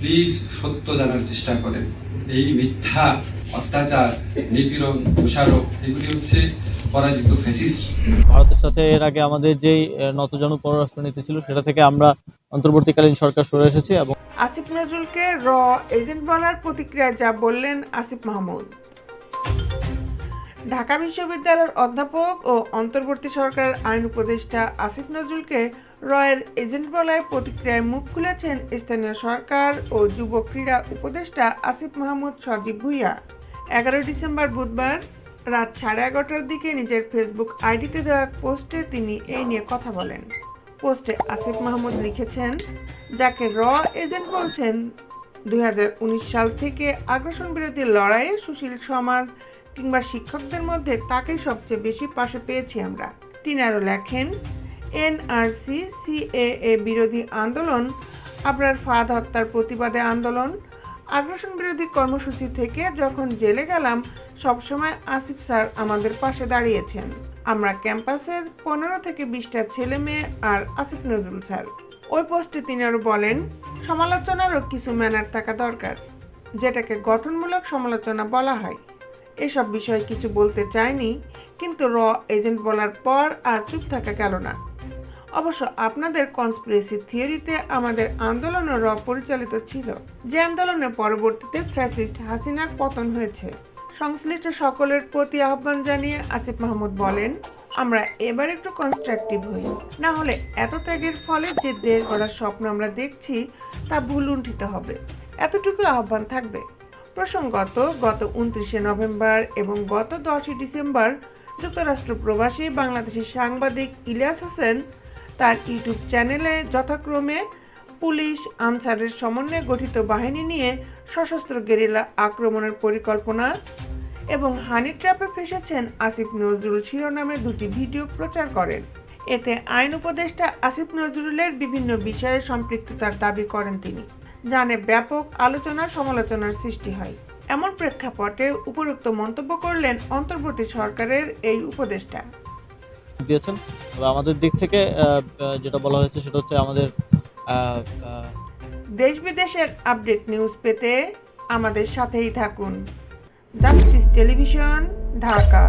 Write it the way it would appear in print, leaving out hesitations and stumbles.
Please সত্য জানার চেষ্টা করেন। এই মিথ্যা, অত্যাচার, নিপীড়ন, দোষারোপ এগুলি হচ্ছে পরাজিত ফ্যাসিস্ট। ভারতের সাথে এর আগে আমাদের যেই নতজানু পররাষ্ট্রনীতি ছিল সেটা থেকে আমরা অন্তর্বর্তীকালীন সরকার সরে এসেছি এবং আসিফ নজরুলকে র এজেন্ট বলার প্রতিক্রিয়ায় যা বললেন আসিফ মাহমুদ। ঢাকা বিশ্ববিদ্যালয়ের অধ্যাপক ও অন্তর্বর্তী সরকারের আইন উপদেষ্টা আসিফ নজরুলকে রয়ের এজেন্ট বলায় প্রতিক্রিয়ায় মুখ খুলেছেন স্থানীয় সরকার ও যুব ক্রীড়া উপদেষ্টা আসিফ মাহমুদ সজীব ভুঁইয়া। 11 ডিসেম্বর বুধবার রাত 11:30টার দিকে নিজের ফেসবুক আইডিতে দেওয়া এক পোস্টে তিনি এই নিয়ে কথা বলেন। পোস্টে আসিফ মাহমুদ লিখেছেন, যাকে র এজেন্ট বলছেন 2019 সাল থেকে আগ্রাসন বিরোধী লড়াইয়ে সুশীল সমাজ কিংবা শিক্ষকদের মধ্যে তাকেই সবচেয়ে বেশি পাশে পেয়েছি আমরা। তিনি আরও লেখেন, এনআরসি সিএএ বিরোধী আন্দোলন, আবরার ফাহাদ হত্যার প্রতিবাদে আন্দোলন, আগ্রাসন বিরোধী কর্মসূচি থেকে যখন জেলে গেলাম সবসময় আসিফ স্যার আমাদের পাশে দাঁড়িয়েছেন। আমরা ক্যাম্পাসের 15 থেকে 20টা ছেলে মেয়ে আর আসিফ নজরুল স্যার। ওই পোস্টে তিনি আরও বলেন, সমালোচনারও কিছু ম্যানার থাকা দরকার, যেটাকে গঠনমূলক সমালোচনা বলা হয়। এসব বিষয়ে কিছু বলতে চাইনি, কিন্তু র এজেন্ট বলার পর আর চুপ থাকা গেল না। অবশ্য আপনাদের কনস্পিরেসি থিওরিতে আমাদের আন্দোলনও র পরিচালিত ছিল, যে আন্দোলনে পরবর্তীতে ফ্যাসিস্ট হাসিনার পতন হয়েছে। সংশ্লিষ্ট সকলের প্রতি আহ্বান জানিয়ে আসিফ মাহমুদ বলেন, আমরা এবার একটু কনস্ট্রাকটিভ হই, না হলে এত ত্যাগের ফলে যে দেশ গড়ার স্বপ্ন আমরা দেখছি তা ভুলুণ্ঠিত হবে। এতটুকু আহ্বান থাকবে। প্রসঙ্গত, গত 29শে নভেম্বর এবং গত 10ই ডিসেম্বর যুক্তরাষ্ট্র প্রবাসী বাংলাদেশি সাংবাদিক ইলিয়াস হোসেন তার ইউটিউব চ্যানেলে যথাক্রমে পুলিশ, আনসারের সমন্বয়ে গঠিত বাহিনী নিয়ে সশস্ত্র গেরিলা আক্রমণের পরিকল্পনা এবং হানি ট্র্যাপে ফেসেছেন আসিফ নজরুল শিরোনামে 2টি ভিডিও প্রচার করেন। এতে আইন উপদেষ্টা আসিফ নজরুলের বিভিন্ন বিষয়ে সম্পৃক্ততার দাবি করেন তিনি, জানে ব্যাপক আলোচনা সমালোচনার সৃষ্টি হয়। এমন প্রেক্ষাপটে উপরোক্ত মন্তব্য করলেন অন্তর্বর্তী সরকারের এই উপদেষ্টা। দিয়েছেন। তবে আমাদের দিক থেকে যেটা বলা হয়েছে সেটা হচ্ছে আমাদের দেশ বিদেশের আপডেট নিউজ পেতে আমাদের সাথেই থাকুন। Justice television, Dhaka.